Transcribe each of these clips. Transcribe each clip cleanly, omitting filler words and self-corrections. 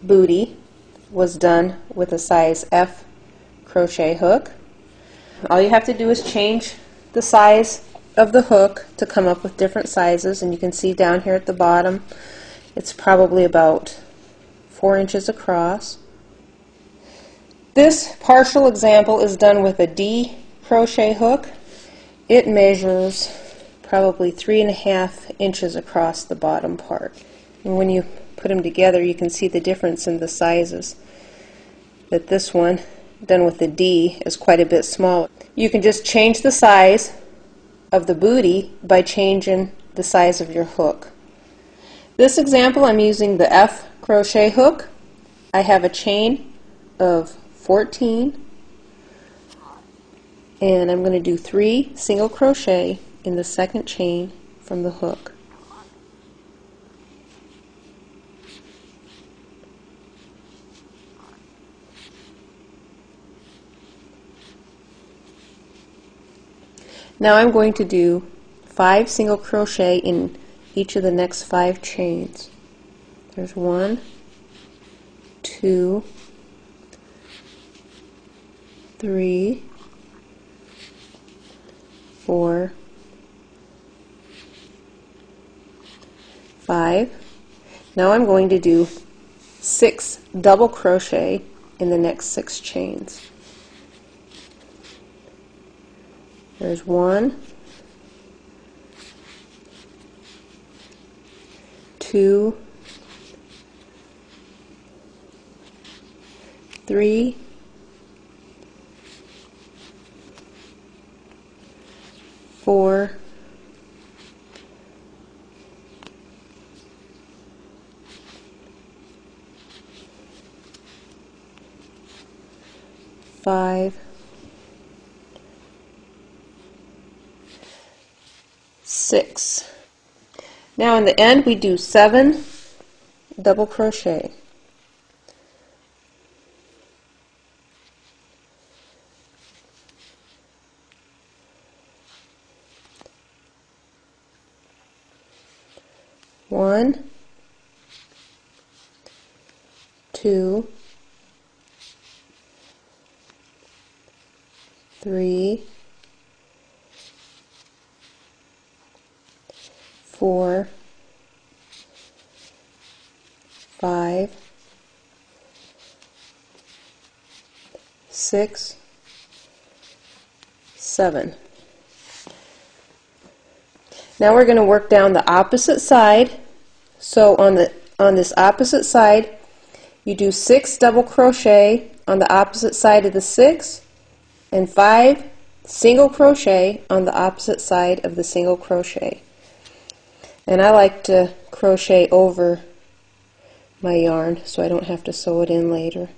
booty was done with a size F crochet hook. All you have to do is change the size of the hook to come up with different sizes, and you can see down here at the bottom it's probably about 4 inches across. This partial example is done with a D crochet hook. It measures probably 3.5 inches across the bottom part. And when you put them together, you can see the difference in the sizes. That this one, done with the D, is quite a bit smaller. You can just change the size of the booty by changing the size of your hook. This example, I'm using the F crochet hook. I have a chain of 14, and I'm going to do 3 single crochet in the second chain from the hook. Now I'm going to do 5 single crochet in each of the next 5 chains. There's 1, 2, 3, 4, 5. Now I'm going to do 6 double crochet in the next 6 chains. There's 1, 2, 3, 4, 5, 6. Now in the end we do 7 double crochet. One, 2, 3, 4, 5, 6, 7. Now we're going to work down the opposite side. So on this opposite side, you do 6 double crochet on the opposite side of the 6, and 5 single crochet on the opposite side of the single crochet. And I like to crochet over my yarn so I don't have to sew it in later.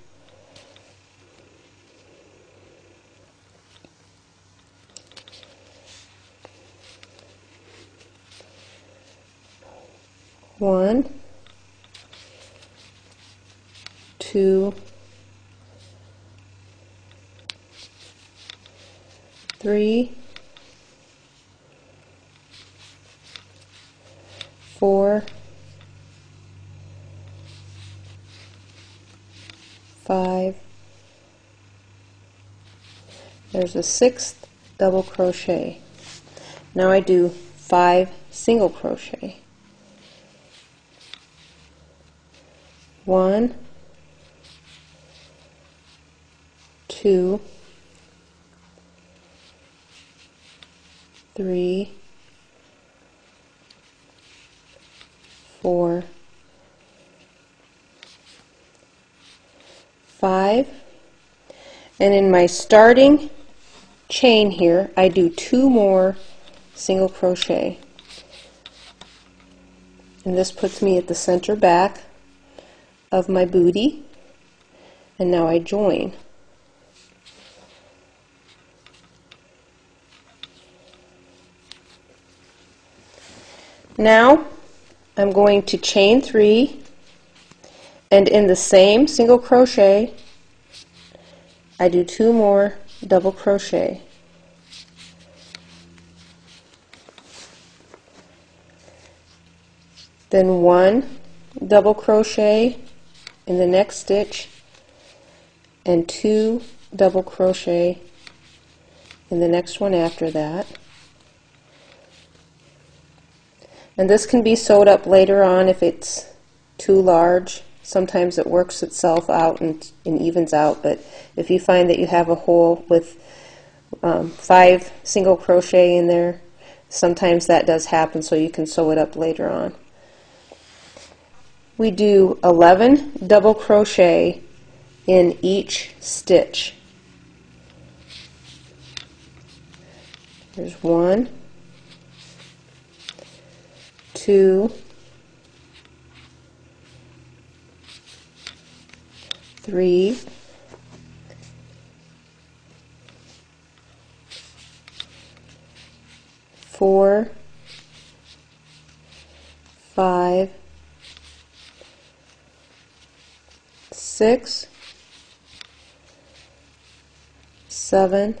One, 2, 3, 4, 5. There's a 6th double crochet. Now I do 5 single crochet. 1, 2, 3, 4, 5, and in my starting chain here I do 2 more single crochet, and this puts me at the center back of my booty, and now I join. Now I'm going to chain 3, and in the same single crochet I do 2 more double crochet. Then 1 double crochet in the next stitch and 2 double crochet in the next one after that. And this can be sewed up later on if it's too large. Sometimes it works itself out and evens out, but if you find that you have a hole with 5 single crochet in there, sometimes that does happen, so you can sew it up later on. We do 11 double crochet in each stitch. There's 1, 2, 3, 4, 5, 6, 7,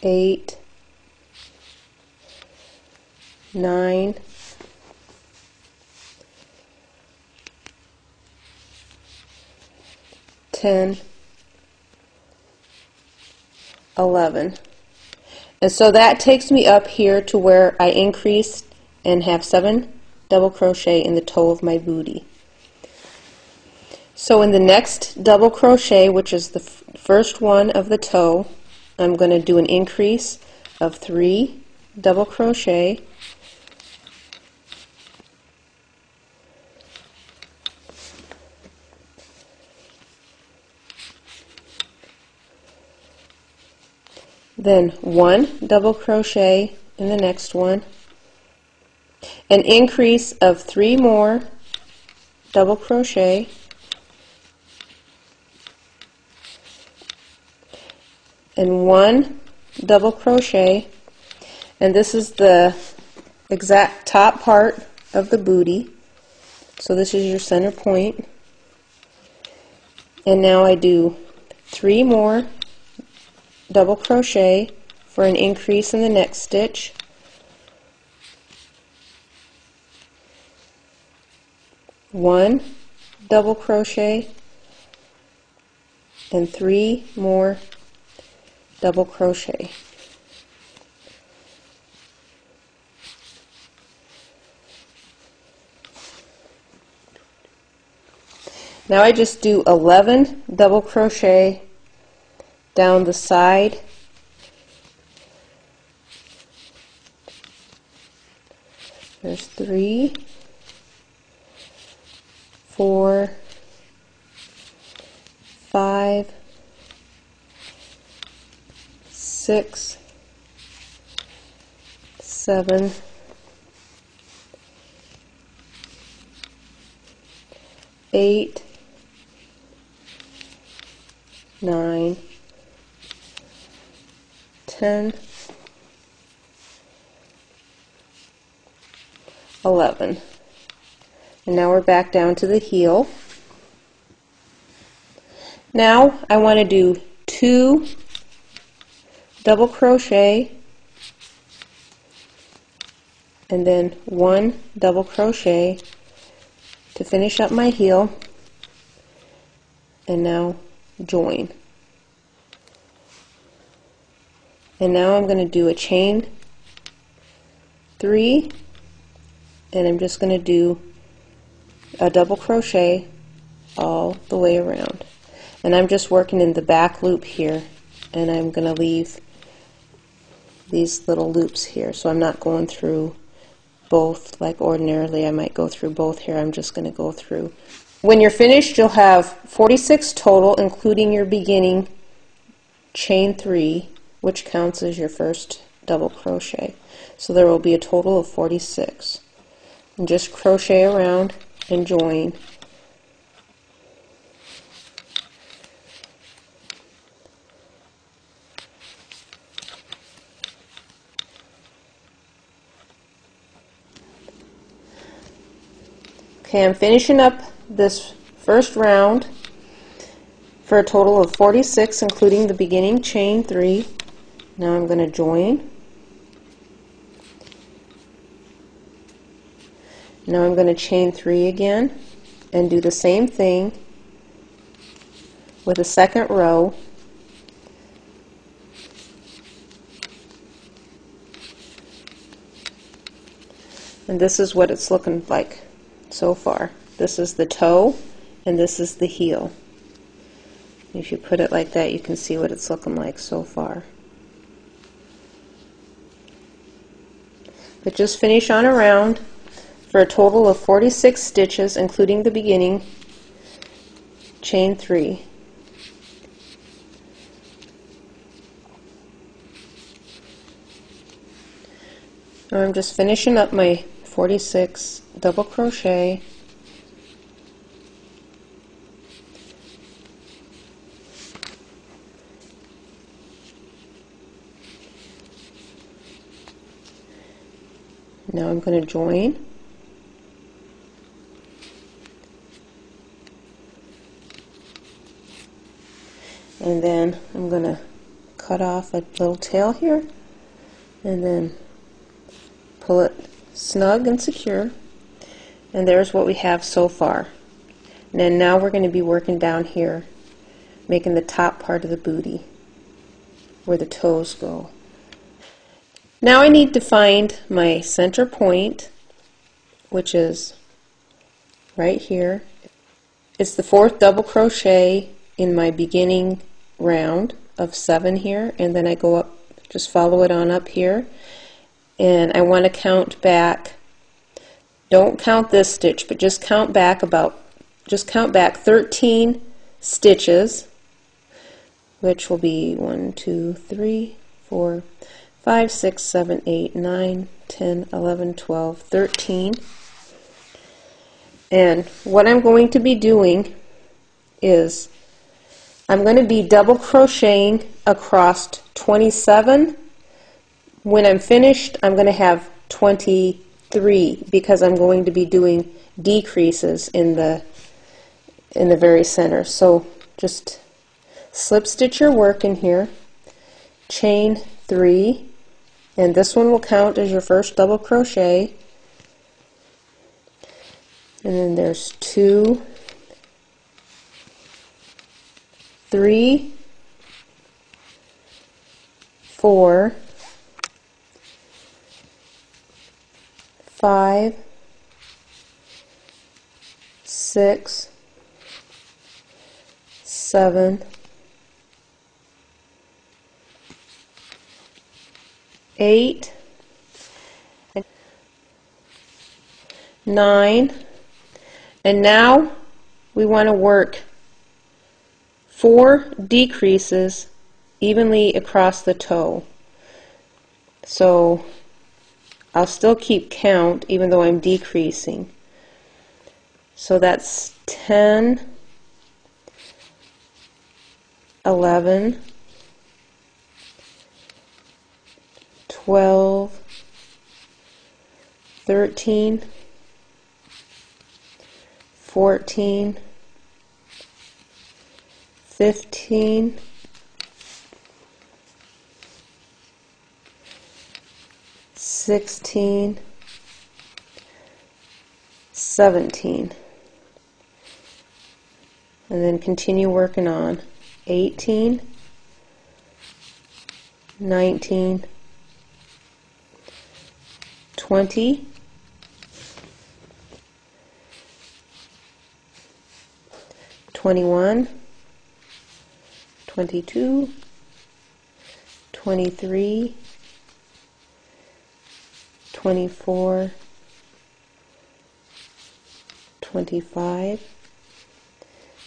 8, 9, 10, 11. And so that takes me up here to where I increased and have 7 double crochet in the toe of my booty. So in the next double crochet, which is the first one of the toe, I'm going to do an increase of 3 double crochet, then 1 double crochet in the next one, an increase of 3 more double crochet, and 1 double crochet, and this is the exact top part of the booty, so this is your center point. And now I do 3 more double crochet for an increase in the next stitch, one double crochet, and 3 more double crochet. Now I just do 11 double crochet down the side, there's 3, 4, 5, 6, 7, 8, 9, 10, 11. And now we're back down to the heel. Now I want to do 2 double crochet and then 1 double crochet to finish up my heel, and now join. And now I'm going to do a chain 3, and I'm just going to do a double crochet all the way around. And I'm just working in the back loop here, and I'm going to leave these little loops here, so I'm not going through both like ordinarily I might go through both here. I'm just going to go through. When you're finished, you'll have 46 total, including your beginning chain 3, which counts as your first double crochet. So there will be a total of 46. And just crochet around and join. Okay, I'm finishing up this first round for a total of 46, including the beginning chain 3. Now I'm going to join. Now I'm going to chain 3 again and do the same thing with the second row. And this is what it's looking like so far. This is the toe and this is the heel. If you put it like that, you can see what it's looking like so far. But just finish on around for a total of 46 stitches, including the beginning. Chain 3. Now I'm just finishing up my 46 double crochet. Now I'm going to join. And then I'm going to cut off a little tail here and then pull it snug and secure. And there's what we have so far. And then now we're going to be working down here, making the top part of the booty where the toes go. Now I need to find my center point, which is right here. It's the 4th double crochet in my beginning round of 7 here, and then I go up, just follow it on up here, and I want to count back. Don't count this stitch, but just count back 13 stitches, which will be 1, 2, 3, 4, 5, 6, 7, 8, 9, 10, 11, 12, 13. And what I'm going to be doing is I'm going to be double crocheting across 27. When I'm finished, I'm going to have 23 because I'm going to be doing decreases in the very center. So just slip stitch your work in here, chain 3, and this one will count as your first double crochet. And then there's 2, 3, 4, 5, 6, 7, 8, 9, and now we want to work 4 decreases evenly across the toe. So I'll still keep count even though I'm decreasing. So that's 10, 11, 12, 13, 14, 15, 16, 17, and then continue working on 18, 19, 20, 21, 22, 23, 24, 25,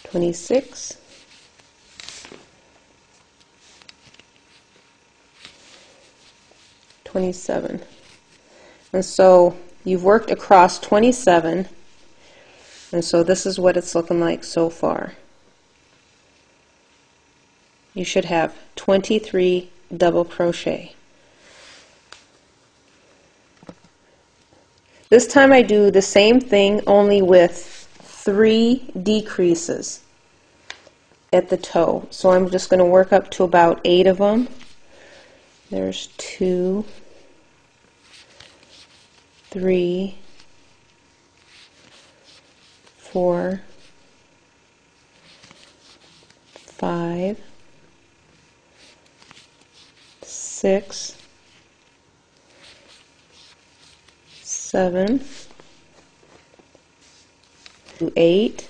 26, 27. And so you've worked across 27, and so this is what it's looking like so far. You should have 23 double crochet. This time I do the same thing, only with 3 decreases at the toe. So I'm just going to work up to about 8 of them. There's 2, 3, 4, 5, 6, 7, 8.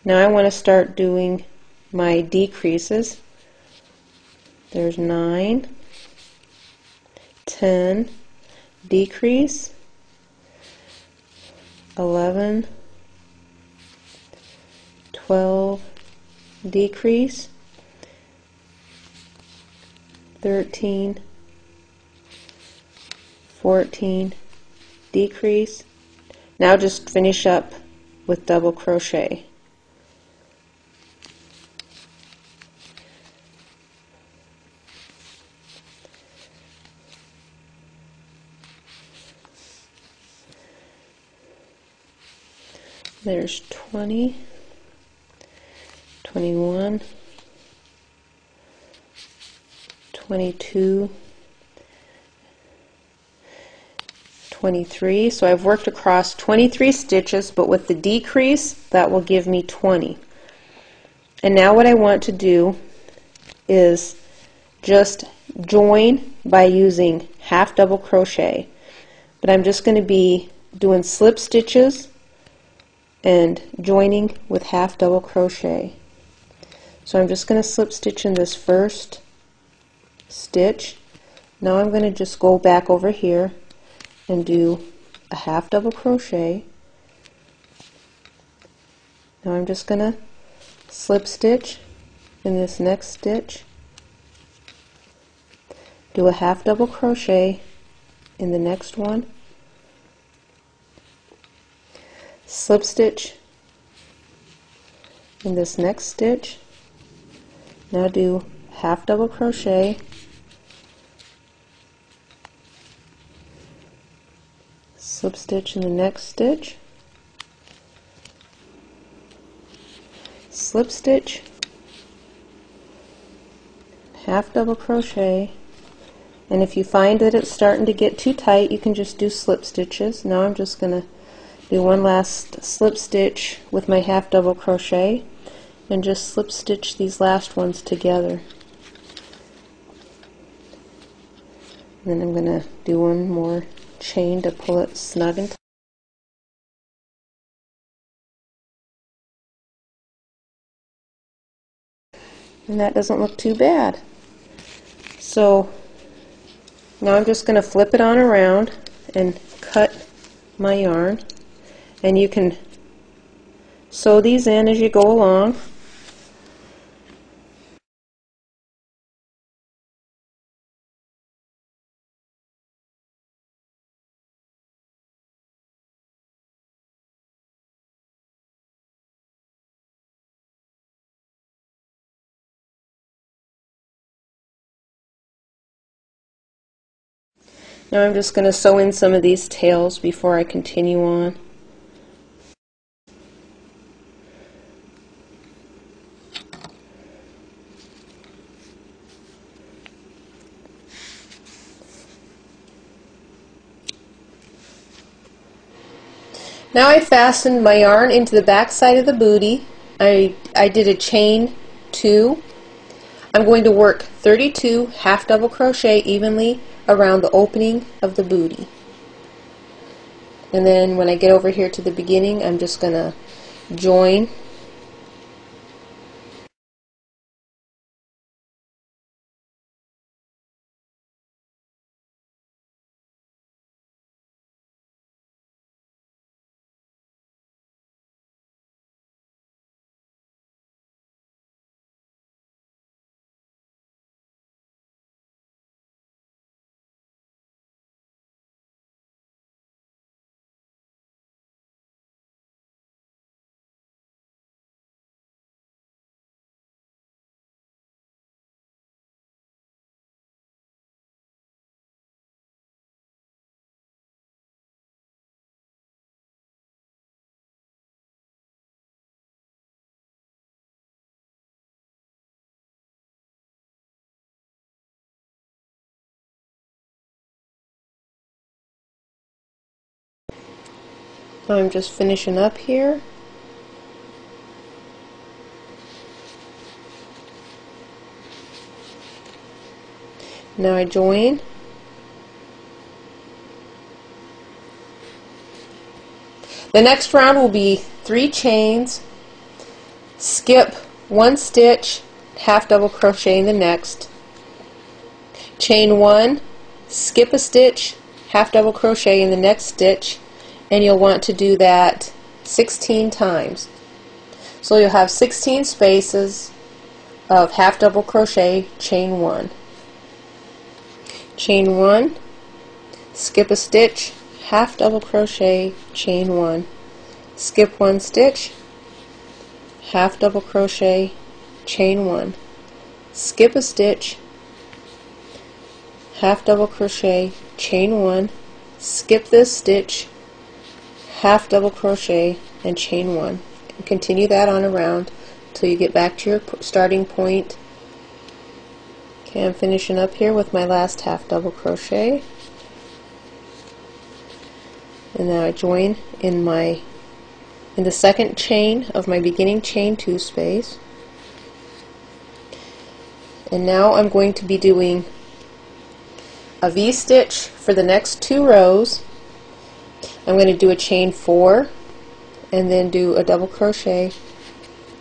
Now I want to start doing my decreases. There's 9, 10, decrease, 11, 12, decrease, 13, 14, decrease. Now just finish up with double crochet. There's 20, 21, 22, 23. So I've worked across 23 stitches, but with the decrease, that will give me 20. And now what I want to do is just join by using half double crochet. But I'm just going to be doing slip stitches and joining with half double crochet. So I'm just going to slip stitch in this first stitch. Now I'm going to just go back over here and do a half double crochet. Now I'm just going to slip stitch in this next stitch, do a half double crochet in the next one, slip stitch in this next stitch. Now do half double crochet, slip stitch in the next stitch, slip stitch, half double crochet, and if you find that it's starting to get too tight, you can just do slip stitches. Now I'm just going to do one last slip stitch with my half double crochet and just slip stitch these last ones together. And then I'm going to do one more chain to pull it snug and tight. And that doesn't look too bad. So now I'm just going to flip it on around and cut my yarn. And you can sew these in as you go along. Now I'm just going to sew in some of these tails before I continue on. Now I fastened my yarn into the back side of the booty. I did a chain 2. I'm going to work 32 half double crochet evenly around the opening of the booty. And then when I get over here to the beginning, I'm just going to join I'm just finishing up here. Now I join. The next round will be 3 chains, skip 1 stitch, half double crochet in the next, chain 1, skip a stitch, half double crochet in the next stitch, and you'll want to do that 16 times. So you'll have 16 spaces of half double crochet, chain 1. Chain 1, skip a stitch, half double crochet, chain 1, skip 1 stitch, half double crochet, chain 1, skip a stitch, half double crochet, chain 1, skip this stitch, half double crochet, and chain 1. And continue that on around till you get back to your starting point. Okay, I'm finishing up here with my last half double crochet, and now I join in the second chain of my beginning chain 2 space. And now I'm going to be doing a V-stitch for the next 2 rows. I'm going to do a chain 4 and then do a double crochet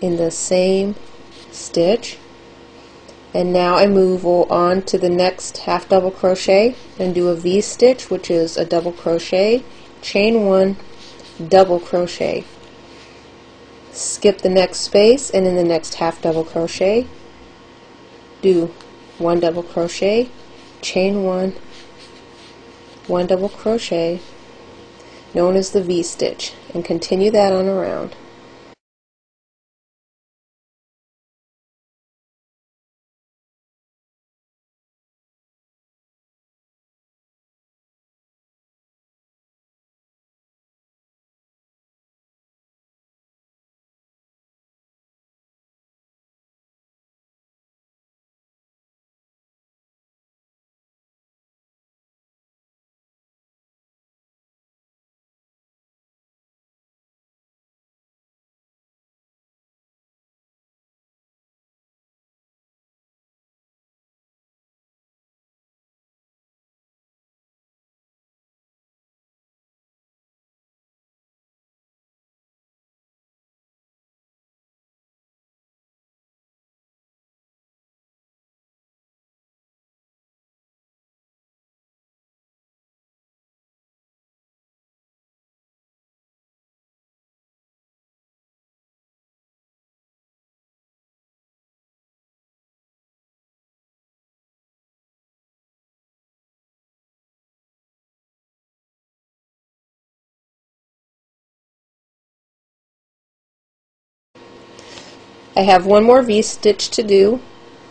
in the same stitch. And now I move on to the next half double crochet and do a V-stitch, which is a double crochet, chain 1, double crochet, skip the next space, and in the next half double crochet do 1 double crochet, chain 1, 1 double crochet, known as the V-stitch, and continue that on around. I have one more V-stitch to do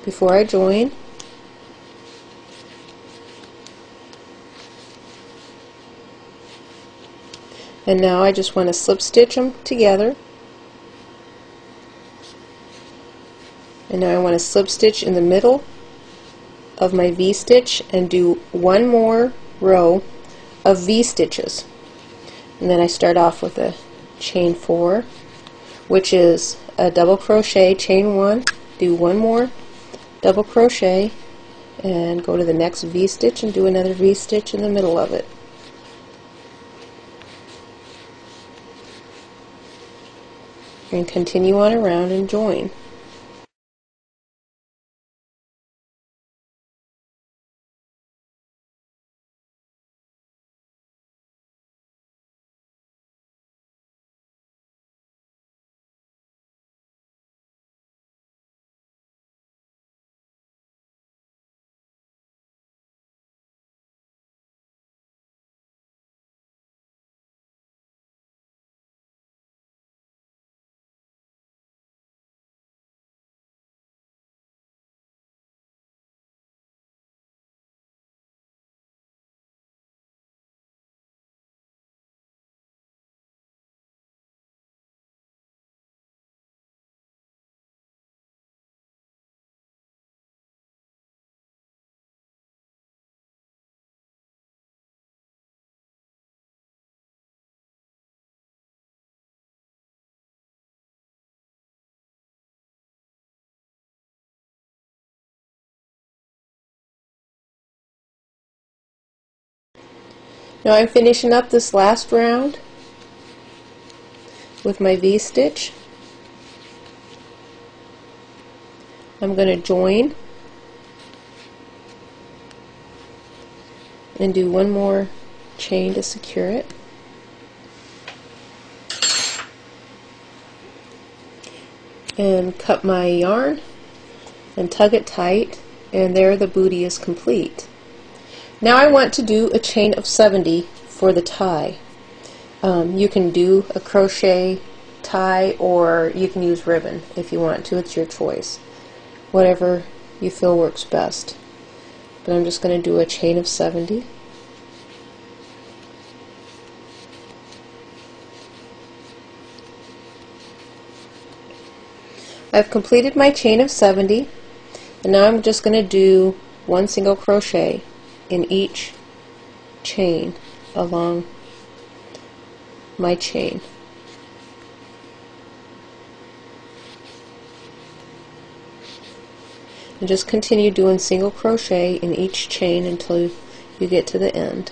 before I join. And now I just want to slip stitch them together. And now I want to slip stitch in the middle of my V-stitch and do one more row of V-stitches. And then I start off with a chain 4, which is a double crochet, chain 1, do one more double crochet, and go to the next V-stitch and do another V-stitch in the middle of it. And continue on around and join. Now I'm finishing up this last round with my V-stitch. I'm going to join and do one more chain to secure it. And cut my yarn and tug it tight, and there the booty is complete. Now I want to do a chain of 70 for the tie. You can do a crochet tie or you can use ribbon if you want to. It's your choice. Whatever you feel works best. But I'm just going to do a chain of 70. I've completed my chain of 70, and now I'm just going to do one single crochet in each chain along my chain. And just continue doing single crochet in each chain until you get to the end.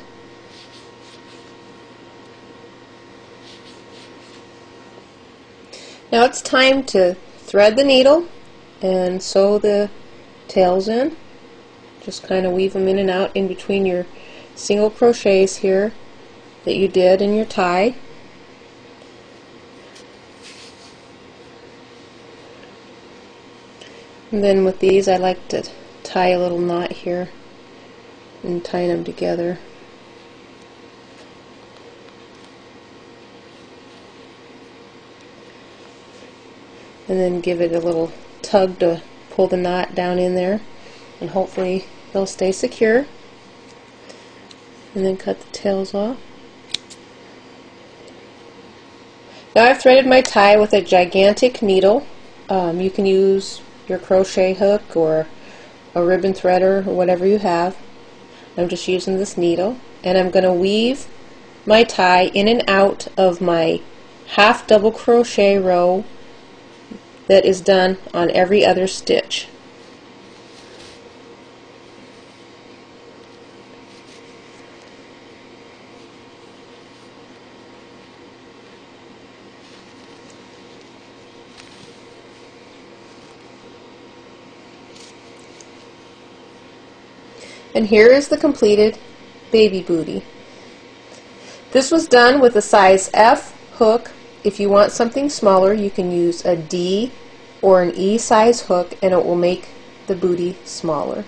Now it's time to thread the needle and sew the tails in. Just kind of weave them in and out in between your single crochets here that you did in your tie. And then with these I like to tie a little knot here and tie them together. And then give it a little tug to pull the knot down in there, and hopefully they'll stay secure. And then cut the tails off. Now I've threaded my tie with a gigantic needle. You can use your crochet hook or a ribbon threader or whatever you have. I'm just using this needle, and I'm going to weave my tie in and out of my half double crochet row that is done on every other stitch. And here is the completed baby booty. This was done with a size F hook. If you want something smaller, you can use a D or an E size hook, and it will make the booty smaller.